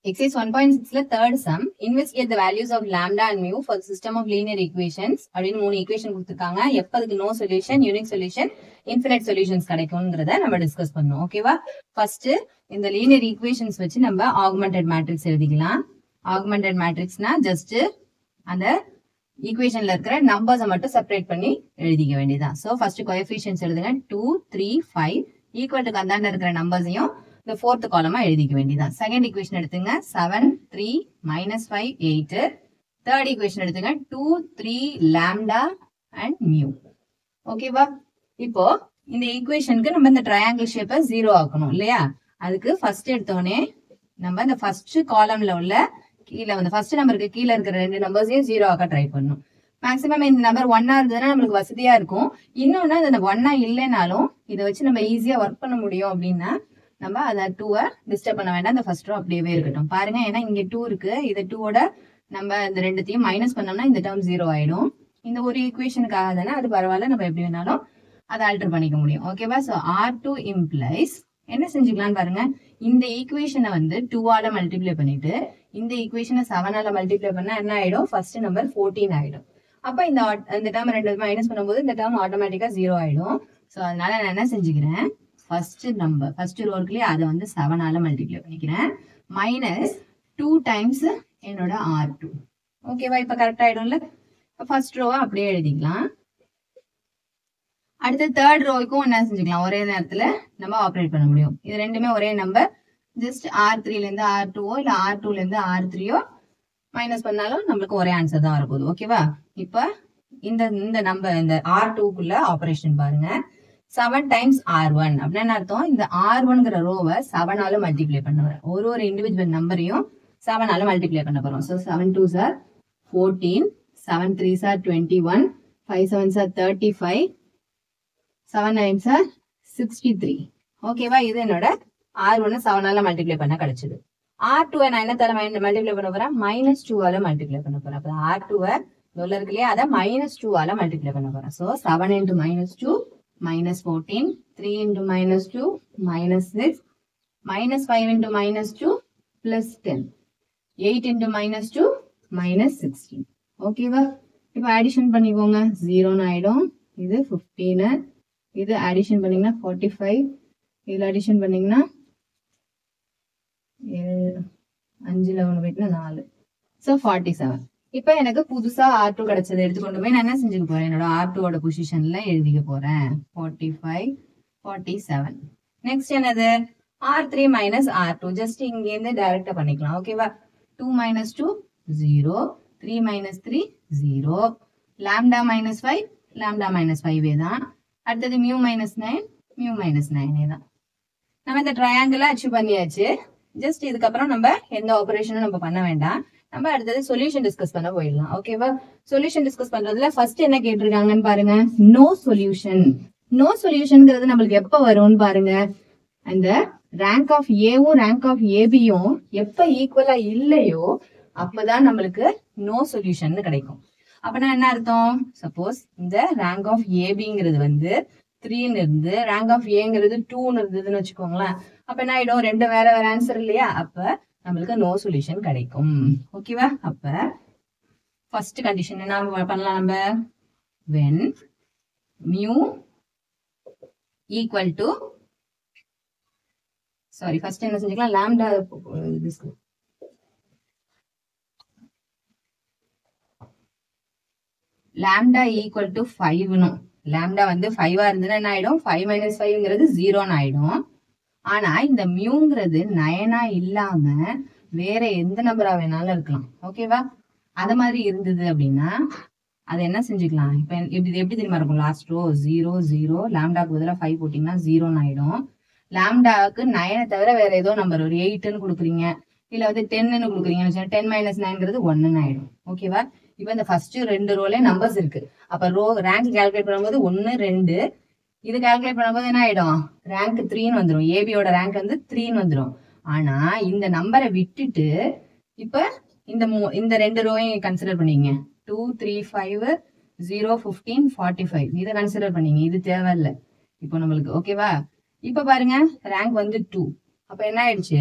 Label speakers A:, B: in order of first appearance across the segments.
A: Exercise 1.6 third sum. Investigate the values of lambda and mu for the system of linear equations. அப்படின்னு 3 equation கொடுத்திருக்காங்க. எப்ப அதுக்கு no solution, unique solution, infinite solutions கிடைக்கும்ங்கறத நம்ம discuss பண்ணோம். ஓகேவா? First இந்த linear equations வச்சு நம்ம augmented matrix எழுதிக்கலாம். Augmented matrixனா just அந்த equationல இருக்கிற numbers மட்டும் செப்பரேட் பண்ணி எழுதிக்க வேண்டியதான். So first coefficients எழுதுங்க 2, 3, 5 equal to கந்தாண்ட இருக்கிற நம்பர்ஸையும் the fourth column எழுதிக்க வேண்டியதான். Second equation எடுத்துங்க 7, 3, minus 5, 8. Third equation எடுத்துங்க 2, 3, lambda and mu. ஓகேவா? இப்போ இந்த equationக்கு நம்ம இந்த triangle shape 0 ஆக்கணும் இல்லையா? அதுக்கு first எடுத்தோனே நம்ம இந்த first columnல உள்ள கீழ வந்து first நம்பருக்கு கீழ இருக்கிற ரெண்டு நம்பர்ஸையும் 0 ஆக்க ட்ரை பண்ணணும். மேக்ஸிமம் இந்த நம்பர் 1 இருந்ததுன்னா நம்மளுக்கு வசதியா இருக்கும். இன்னொன்னு அந்த 1 இல்லைனாலும் இதை வச்சு நம்ம ஈஸியா ஒர்க் பண்ண முடியும் அப்படின்னா நம்ம அதை 2 டிஸ்டர்ப் பண்ண வேண்டாம். அந்த ஃபர்ஸ்ட் ரோ அப்படியே இருக்கட்டும். பாருங்க, ஏன்னா இங்க 2 இருக்கு. இது 2 நம்ம இந்த ரெண்டுத்தையும் மைனஸ் பண்ணோம்னா இந்த டேர்ம் 0 ஆயிடும். இந்த ஒரு ஈக்குவேஷனுக்காக தானே, அது பரவாயில்ல, நம்ம எப்படி வேணாலும் அதை ஆல்டர் பண்ணிக்க முடியும். ஓகேவா? ஸோ R2 இம்ப்ளைஸ் என்ன செஞ்சுக்கலாம்னு பாருங்க, இந்த ஈக்குவேஷனை வந்து 2 மல்டிப்ளை பண்ணிட்டு இந்த ஈக்குவேஷனை 7 மல்டிப்ளை பண்ணா என்ன ஆயிடும்? ஃபர்ஸ்ட் நம்பர் 14 ஆயிடும். அப்ப இந்த டேர்ம் ரெண்டு மைனஸ் பண்ணும்போது இந்த டேர்ம் ஆட்டோமேட்டிக்கா 0 ஆயிடும். ஸோ அதனால நான் என்ன செஞ்சுக்கிறேன், ஃபர்ஸ்ட் நம்பர் ஃபர்ஸ்ட் ரோ இருக்குல்லையே அதை வந்து 7 மல்டிப்ளை பண்ணிக்கிறேன். மைனஸ் 2 டைம்ஸ் என்னோட R2. ஓகேவா? இப்ப கரெக்ட் ஆயிடும்ல. ஃபர்ஸ்ட் ரோவை அப்படியே எழுதிக்கலாம். அடுத்து தேர்ட் ரோவுக்கும் என்ன செஞ்சுக்கலாம், ஒரே நேரத்துல நம்ம ஆப்ரேட் பண்ண முடியும். இது ரெண்டுமே ஒரே நம்பர். ஜஸ்ட் R3ல இருந்து R2 இல்ல R2ல இருந்து R3 மைனஸ் பண்ணாலும் நம்மளுக்கு ஒரே ஆன்சர் தான் வரப்போகுது. ஓகேவா? இப்ப இந்த நம்பர் இந்த R2க்குள்ள ஆபரேஷன் பாருங்க. 7 டைம்ஸ் R1 அப்படின்னு அர்த்தம். இந்த R1ங்கிற ரோவை 7 மல்டிப்ளை பண்ண போறேன். ஒரு இண்டிவிஜுவல் நம்பரையும் 7 மல்டிப்ளை பண்ண போறோம். So 7 2s are 14, 7 3s are 21, 5 7s are 35, 7 9s are 63. ஓகேவா? இது என்னோட R1 7 மல்டிப்ளை பண்ண கிடைச்சது. R2 நான் என்ன தர மல்டிப்ளை பண்ண போறேன், -2 மல்டிப்ளை பண்ண போறேன். அப்ப R2 இருக்கு இல்லையா, அதை -2 மல்டிப்ளை பண்ண போறேன். So 7 into -2 -14, 3 into -2 -6, -5 into -2 +10, 8 into -2 -16. ஓகேவா? இப்போ அடிஷன் பண்ணிக்கோங்க. 0 ஆயிடும். இது 15, இது அடிஷன் பண்ணீங்கன்னா 45, இதுல அடிஷன் பண்ணீங்கன்னா 5ல 1 போயிட்டுனா 4. ஸோ 47. இப்ப எனக்கு புதுசா R2 கிடைச்சது எடுத்துக்கொண்டு போய் நான் என்ன செஞ்சுக்க போறேன், என்னோட R2 பொசிஷன்ல எழுதிக்க போறேன். 45, 47. நெக்ஸ்ட் என்னது, R3 minus R2. ஜஸ்ட் இங்க இருந்து டைரக்டா பண்ணிக்கலாம். ஓகேவா? 2 minus 2 0, 3 minus 3 0, lambda minus 5 lambda minus 5 தான். அடுத்தது mu minus 9 mu minus 9 தான். நம்ம இந்த ட்ரையாங்கிள் அச்சீவ் பண்ணியாச்சு. ஜஸ்ட் இதுக்கப்புறம் நம்ம எந்த ஆபரேஷனும் நம்ம பண்ண வேண்டாம். நம்ம அடுத்தது சொல்யூஷன் டிஸ்கஸ் பண்ண போயிடலாம். ஓகேவா? சொல்யூஷன் டிஸ்கஸ் பண்றதுல ஃபர்ஸ்ட் என்ன கேட்டிருக்காங்கன்னு பாருங்க, நோ சொல்யூஷன். நோ சொல்யூஷன்ங்கிறது நம்மளுக்கு எப்ப வரும்னு பாருங்க, அந்த ரேங்க் ஆஃப் ஏவும் ரேங்க் ஆஃப் ஏபியும் எப்ப ஈக்குவலா இல்லையோ அப்பதான் நம்மளுக்கு நோ சொல்யூஷன் கிடைக்கும். அப்படின்னா என்ன அர்த்தம், சப்போஸ் இந்த ரேங்க் ஆஃப் ஏபிங்கிறது வந்து 3ன்னு இருந்து ரேங்க் ஆஃப் ஏங்கிறது 2ன்னு இருந்ததுன்னு வச்சுக்கோங்களேன். அப்ப என்ன ஆயிடும், ரெண்டு வேற வேற ஆன்சர் இல்லையா, அப்ப நம்மளுக்கு நோ சொல்யூஷன் கிடைக்கும். ஓகேவா? அப்ப ஃபர்ஸ்ட் கண்டிஷன் என்ன பண்ணலாம், நம்ம when mu equal to first என்ன செஞ்சுக்கலாம், lambda equal to 5. lambda வந்து 5 இருந்ததுன்னா என்ன ஆயிடும், 5 minus 5ங்கிறது 0ன்னு ஆயிடும். ஆனா இந்த மியூங்கிறது 9 இல்லாம வேற எந்த நம்பரா வேணாலும் இருக்கலாம். ஓகேவா? அத மாதிரி இருந்தது அப்படின்னா அது என்ன செஞ்சுக்கலாம், இப்ப எப்படி தெரியுமா இருக்கும், லாஸ்ட் ரோ 0 0, லாம்டாக்கு பதிலா 5 போட்டீங்கன்னா 0ன்னு ஆயிடும். லாம்டாக்கு 9 தவிர வேற ஏதோ நம்பர் ஒரு 8ன்னு கொடுக்குறீங்க, இல்ல வந்து 10ன்னு கொடுக்குறீங்கன்னு 10 minus 9ங்கிறது 1ன்னு ஆயிடும். ஓகேவா? இப்ப இந்த ஃபர்ஸ்ட் ரெண்டு ரோல நம்பர்ஸ் இருக்கு. அப்ப ரோ ரேங்க் கால்குலேட் பண்ணும்போது 1 2, இது கால்குலேட் பண்ணும்போது என்ன ஆயிடும், ரேங்க் 3ன்னு வந்துடும். ஏபியோட ரேங்க் வந்து 3ன்னு வந்துடும். ஆனா இந்த நம்பரை விட்டுட்டு இப்ப இந்த ரெண்டு ரோவையும் கன்சிடர் பண்ணீங்க. 2 3 5 0 15 45 இதை கன்சிடர் பண்ணீங்க. இது தேவையில்லை இப்போ நம்மளுக்கு. ஓகேவா? இப்ப பாருங்க, ரேங்க் வந்து 2. அப்ப என்ன ஆயிடுச்சு,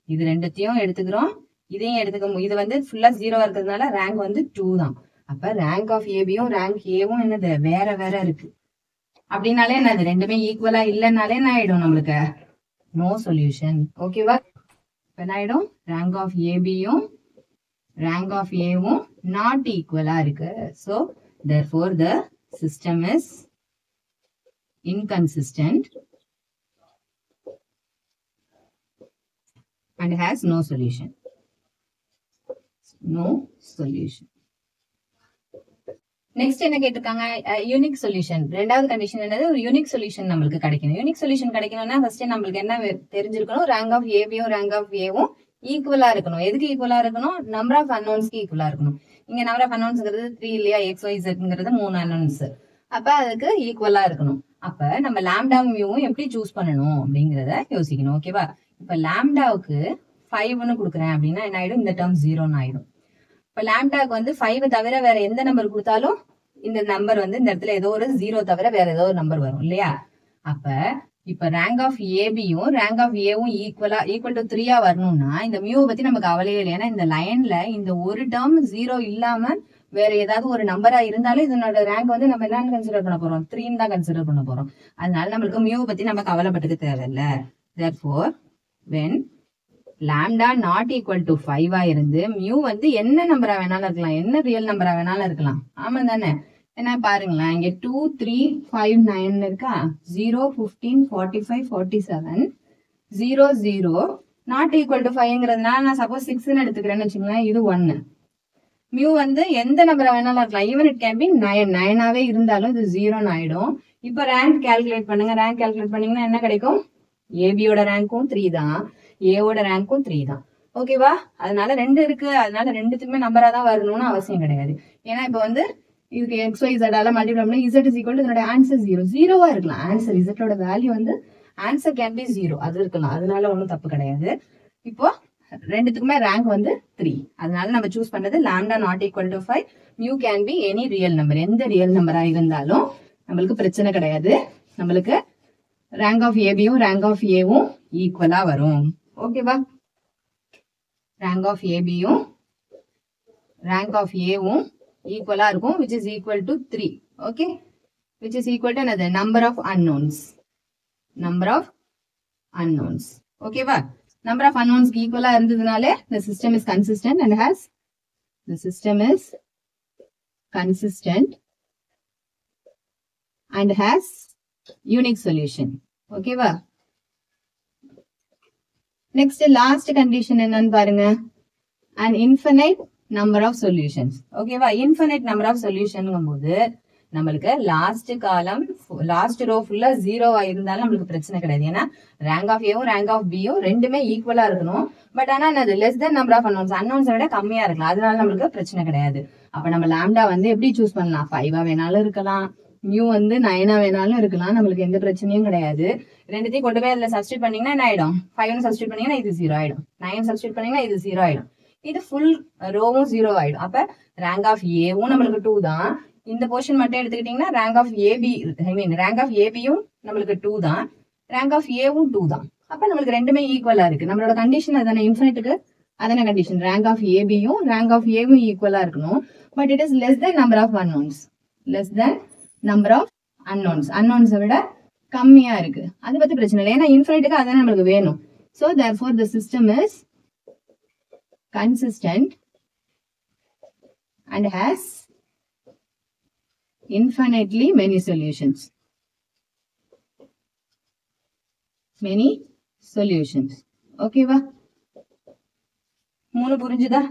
A: இது ரெண்டுத்தையும் எடுத்துக்கிறோம், இதையும் எடுத்துக்க, இது வந்து ஃபுல்லா 0 இருக்கிறதுனால ரேங்க் வந்து 2 தான். அப்ப ரேங்க் ஆஃப் ஏபியும் ரேங்க் ஏவும் என்னது வேற வேற இருக்கு. அப்படின்னாலே என்னது ரெண்டுமே ஈக்குவலா இல்லைன்னாலே என்ன ஆயிடும் நம்மளுக்கு நோ சொல்யூஷன். ஓகேவா? இப்ப என்ன ஆயிடும் ரேங்க் ஆஃப் ஏபியும் ரேங்க் ஆஃப் ஏவும் நாட் ஈக்குவலா இருக்கு. So therefore the system is inconsistent and has no solution. No solution. Next என்ன கேட்டிருக்காங்க, யூனிக் சொல்யூஷன். ரெண்டாவது கண்டிஷன் என்னது, ஒரு யூனிக் சொல்யூஷன் நம்மளுக்கு கிடைக்கணும். யூனிக் சொல்யூஷன் கிடைக்கணும்னா ஃபர்ஸ்ட் நம்மளுக்கு என்ன தெரிஞ்சிருக்கணும், ரேங்க் ஆஃப் ஏபியும் ரேங்க் ஆஃப் ஏவும் ஈக்குவலா இருக்கணும். எதுக்கு ஈக்குவலா இருக்கணும், நம்பர் ஆஃப் அன்னோன்ஸ்க்கு ஈக்குவலா இருக்கணும். இங்க நம்பர் ஆஃப் அன்னோன்ஸ்ங்கிறது 3 இல்லையா, XYZங்கிறது 3 அன்னோன்ஸ். அப்ப அதுக்கு ஈக்குவலா இருக்கணும். அப்ப நம்ம லாம்டா மியூவும் எப்படி சூஸ் பண்ணணும் அப்படிங்கறத யோசிக்கணும். ஓகேவா? இப்ப லாம்டாவுக்கு 5ன்னு கொடுக்குறேன் அப்படின்னா என்ன ஆயிடும், இந்த டேர்ம் 0ன்னு ஆயிடும். இப்ப லாம்டாக்கு வந்து 5 தவிர வேற எந்த நம்பர் கொடுத்தாலும் இந்த நம்பர் வந்து இந்த இடத்துல ஏதோ ஒரு 0 தவிர வேற ஏதோ ஒரு நம்பர் வரும் இல்லையா? அப்ப இப்ப ரேங்க் ஆஃப் ஏபியும் ரேங்க் ஆஃப் ஏவும் ஈக்குவல் டு 3 வரணும்னா இந்த மியூவை பத்தி நமக்கு கவலையே இல்லை. ஏன்னா இந்த லைன்ல இந்த ஒரு டேர்ம் 0 இல்லாம வேற ஏதாவது ஒரு நம்பரா இருந்தாலும் இதனோட ரேங்க் வந்து நம்ம என்னன்னு கன்சிடர் பண்ண போறோம், 3ன்னு தான் கன்சிடர் பண்ண போறோம். அதனால நம்மளுக்கு மியூவை பத்தி நம்ம கவலைப்பட்டுக்க தேவையில்லை. therefore when lambda not equal to 5 இருந்து மியூ வந்து என்ன நம்பரா வேணாலும் இருக்கலாம், என்ன ரியல் நம்பரா வேணாலும் இருக்கலாம். ஆமா தானே? என்ன பாருங்களேன், இங்க 2 3 5 9 இருக்கா, 0 15 45 47 0 0 நாட் ஈக்குவல் டு 5ங்கிறதுனால நான் சப்போஸ் 6ன்னு எடுத்துக்கிறேன்னு வச்சுக்கோங்களேன், இது 1. மியூ வந்து எந்த நம்பரா வேணாலும் இருக்கலாம், ஈவன் இட் கேன் பி 9. 9ஆவே இருந்தாலும் இது 0ன்னு ஆயிடும். இப்ப ரேங்க் கால்குலேட் பண்ணுங்க. ரேங்க் கால்குலேட் பண்ணீங்கன்னா என்ன கிடைக்கும், ஏபியோட ரேங்க்கும் 3 தான், ஏவோட ரேங்க்கும் 3 தான். ஓகேவா? அதனால 2 இருக்கு, அதனால ரெண்டுத்துக்குமே நம்பரா தான் வரணும்னு அவசியம் கிடையாது. ஏன்னா இப்ப வந்து இதுக்கு XYZ மல்டிப்ளை பண்ணி Z இஸ் ஈக்குவல் டு இதோட ஆன்சர் 0 0வா இருக்கலாம். ஆன்சர் Z வேல்யூ வந்து ஆன்சர் கேன் பி 0 அது இருக்கலாம். அதனால ஒன்றும் தப்பு கிடையாது. இப்போ ரெண்டுத்துக்குமே ரேங்க் வந்து 3. அதனால நம்ம சூஸ் பண்ணது lambda naught equal to 5. Mu can be any real number. எந்த ரியல் நம்பரா இருந்தாலும் நம்மளுக்கு பிரச்சனை கிடையாது. நம்மளுக்கு ரேங்க் ஆஃப் ஏபியும் ரேங்க் ஆஃப் ஏவும் ஈக்குவலா வரும். ஓகேவா? ரேங்க் ஆஃப் ஏபியும் ரேங்க் ஆஃப் ஏவும் ஈக்குவலா இருக்கும், which is equal to 3. okay, which is equal to another number of unknowns. number of unknowns. ஓகேவா? number of unknowns ஈக்குவலா இருந்ததுனாலே the system is consistent and has the system is consistent and has unique solution. ஓகேவா? Next last condition என்னன்னு பாருங்க, an infinite number of solutions. ஓகேவா? Infinite number of solution போது நம்மளுக்கு last column last row ஃபுல்லா 0வா இருந்தாலும் நம்மளுக்கு பிரச்சனை கிடையாது. ஏன்னா ரேங்க் ஆஃப் ஏவும் ரேங்க் ஆஃப் பியும் ரெண்டுமே ஈக்குவலா இருக்கணும். பட் ஆனா அது less than number of unknowns, அன்னோன்ஸை விட கம்மியா இருக்கலாம். அதனால நம்மளுக்கு பிரச்சனை கிடையாது. அப்ப நம்ம லாம்டா வந்து எப்படி சூஸ் பண்ணலாம், 5ஆ வேணாலும் இருக்கலாம், மியூ வந்து 9ஆ வேணாலும் இருக்கலாம். நம்மளுக்கு எந்த பிரச்சனையும் கிடையாது. ரெண்டுத்தையும் கொண்டு போய் அதுல சப்ஸ்டிட் பண்ணீங்கன்னா என்ன ஆயிடும், 5ன்னு சப்ஸ்டிட் பண்ணீங்கன்னா இது 0 ஆயிடும், 9 சப்ஸ்டிட் பண்ணீங்கன்னா இது 0 ஆயிடும், இது ஃபுல் ரோவும் 0 ஆயிடும். அப்ப ரேங்க் ஆஃப் ஏவும் நம்மளுக்கு 2 தான். இந்த போர்ஷன் மட்டும் எடுத்துக்கிட்டீங்கன்னா rank of AB rank of ஏபியும் நம்மளுக்கு 2 தான், ரேங்க் ஆஃப் ஏவும் 2 தான். அப்ப நம்மளுக்கு ரெண்டுமே ஈக்குவலா இருக்கு. நம்மளோட கண்டிஷன் அதான, இன்ஃபினிட்டுக்கு அதான கண்டிஷன், ரேங்க் ஆஃப் ஏபியும் ரேங்க் ஆஃப் ஏவும் ஈக்குவலா இருக்கணும். But it is less than number of unknowns, less than number of unknowns, அன்னோன்ஸை விட கம்மியா இருக்கு. அதை பத்தி பிரச்சனை இல்லை, ஏன்னா இன்ஃபினிட்டுக்கு அதான நம்மளுக்கு வேணும். So therefore the system is consistent and has infinitely many solutions. Many solutions. Okay va? மூணு புரிஞ்சுதா?